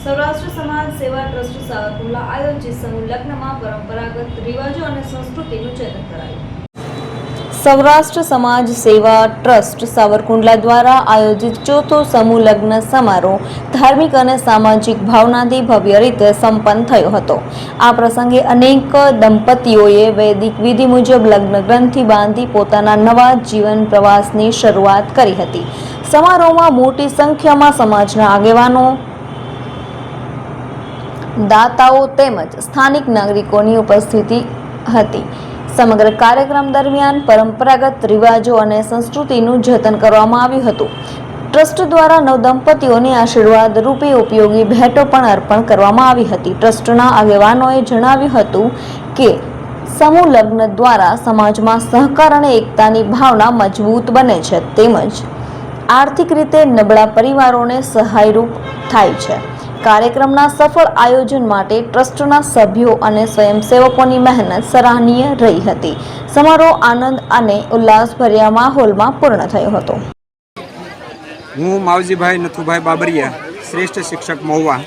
સૌરાષ્ટ્ર સમાજ સેવા ટ્રસ્ટ સાવરકુંડલા આયોજિત સમૂહ લગ્નમાં પરંપરાગત રિવાજો અને સંસ્કૃતિનું જતન કરાયું। સૌરાષ્ટ્ર સમાજ સેવા ટ્રસ્ટ સાવરકુંડલા દ્વારા આયોજિત ચોથો સમૂહ લગ્ન સમારોહ ધાર્મિક અને સામાજિક ભાવનાથી ભવ્ય રીતે સંપન્ન થયો હતો। આ પ્રસંગે અનેક દંપતીઓએ વૈદિક વિધિ મુજબ લગ્ન ગ્રંથિ બાંધી પોતાના નવા જીવન પ્રવાસની શરૂઆત કરી હતી। સમારોહમાં મોટી સંખ્યામાં સમાજના આગેવાનો, દાતાઓ તેમજ સ્થાનિક નાગરિકોની ઉપસ્થિતિ હતી। સમગ્ર કાર્યક્રમ દરમિયાન પરંપરાગત રિવાજો અને સંસ્કૃતિનું જતન કરવામાં આવ્યું હતું। ટ્રસ્ટ દ્વારા નવદંપતીઓને આશીર્વાદ રૂપે ઉપયોગી ભેટો પણ અર્પણ કરવામાં આવી હતી। ટ્રસ્ટના આગેવાનોએ જણાવ્યું હતું કે સમૂહ લગ્ન દ્વારા સમાજમાં સહકાર અને એકતાની ભાવના મજબૂત બને છે તેમજ આર્થિક રીતે નબળા પરિવારોને સહાયરૂપ થાય છે। કાર્યક્રમના સફળ આયોજન માટે ટ્રસ્ટના સભ્યો અને સ્વયંસેવકોની મહેનત સરાહનીય રહી હતી। સમારોહ આનંદ અને ઉલ્લાસભર્યા માહોલમાં પૂર્ણ થયો હતો। હું માવજીભાઈ નથુભાઈ બાબરિયા, શ્રેષ્ઠ શિક્ષક મહુવા,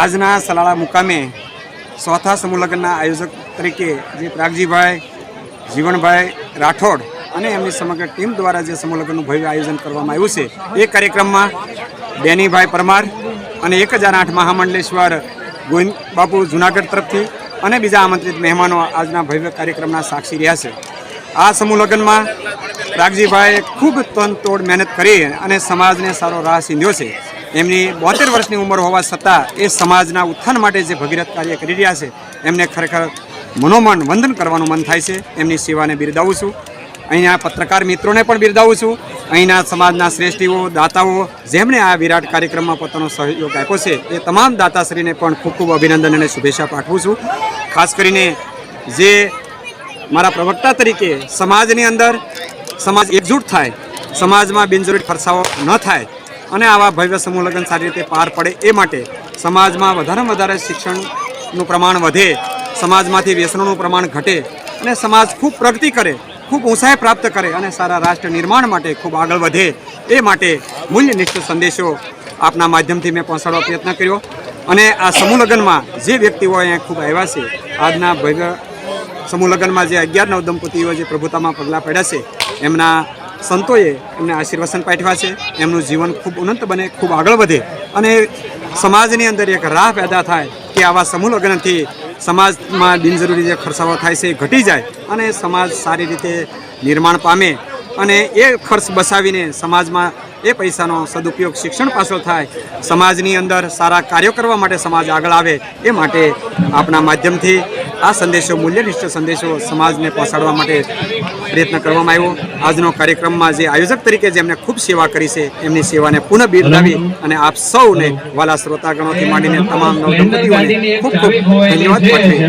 આજના સલાળા મુકામે ચોથા સમૂહ લગ્નના આયોજક તરીકે જે પ્રાગજીભાઈ, જીવણભાઈ રાઠોડ અને એમની સમગ્ર ટીમ દ્વારા જે સમૂહ લગ્નનું ભવ્ય આયોજન કરવામાં આવ્યું છે, એ કાર્યક્રમમાં ડેનીભાઈ પરમાર અને 1008 મહામંડલેશ્વર ગોવિંદ બાપુ જુનાગઢ તરફથી અને બીજા આમંત્રિત મહેમાનો આજના ભવ્ય કાર્યક્રમના સાક્ષી રહ્યા છે। આ સમૂહ લગ્નમાં પ્રાગજીભાઈએ ખૂબ તનતોડ મહેનત કરી અને સમાજને સારો રાહ સીંધ્યો છે। એમની 72 વર્ષની ઉંમર હોવા છતાં એ સમાજના ઉત્થાન માટે જે ભગીરથ કાર્ય કરી રહ્યા છે, એમને ખરેખર મનોમન વંદન કરવાનું મન થાય છે। એમની સેવાને બિરદાવું છું। અહીંના પત્રકાર મિત્રોને પણ બિરદાવું છું। અહીંના સમાજના શ્રેષ્ઠીઓ, દાતાઓ જેમણે આ વિરાટ કાર્યક્રમમાં પોતાનો સહયોગ આપ્યો છે, એ તમામ દાતાશ્રીને પણ ખૂબ ખૂબ અભિનંદન અને શુભેચ્છા પાઠવું છું। ખાસ કરીને જે મારા પ્રવક્તા તરીકે સમાજની અંદર સમાજ એકજૂટ થાય, સમાજમાં બિનજરૂરી ખર્ચાઓ ન થાય અને આવા ભવ્ય સમૂહ લગ્ન સારી રીતે પાર પડે એ માટે સમાજમાં વધારેમાં વધારે શિક્ષણનું પ્રમાણ વધે, સમાજમાંથી વ્યસનોનું પ્રમાણ ઘટે અને સમાજ ખૂબ પ્રગતિ કરે, ખૂબ ઊંચાઈ પ્રાપ્ત કરે અને સારા રાષ્ટ્ર નિર્માણ માટે ખૂબ આગળ વધે, એ માટે મૂલ્યનિષ્ઠ સંદેશો આપના માધ્યમથી મેં પહોંચાડવા પ્રયત્ન કર્યો। અને આ સમૂહ લગ્નમાં જે વ્યક્તિઓ અહીંયા ખૂબ આવ્યા છે, આજના ભવ્ય સમૂહ લગ્નમાં જે 11 નવદંપતીઓ જે પ્રભુતામાં પગલાં પડ્યા છે, એમના સંતોએ એમને આશીર્વાદ પાઠવ્યા છે। એમનું જીવન ખૂબ ઉન્નત બને, ખૂબ આગળ વધે અને સમાજની અંદર એક રાહ પેદા થાય કે આવા સમૂહ લગ્નથી સમાજમાં બિનજરૂરી જે ખર્ચાઓ થાય છે એ ઘટી જાય અને સમાજ સારી રીતે નિર્માણ પામે અને એ ખર્ચ બચાવીને સમાજમાં એ પૈસાનો સદુપયોગ શિક્ષણ પાછળ થાય, સમાજની અંદર સારા કાર્યો કરવા માટે સમાજ આગળ આવે, એ માટે આપણા માધ્યમથી આ સંદેશો, મૂલ્યનિષ્ઠ સંદેશો સમાજને પહોંચાડવા માટે પ્રયત્ન કરવામાં આવ્યો। આજનો કાર્યક્રમમાં જે આયોજક તરીકે જેમણે ખૂબ સેવા કરી છે, એમની સેવાને પુનઃ બિરદાવી અને આપ સૌને વાલા શ્રોતાગણોથી માંડીને તમામ નવદંપતીઓને ખૂબ ખૂબ ધન્યવાદ પાઠવી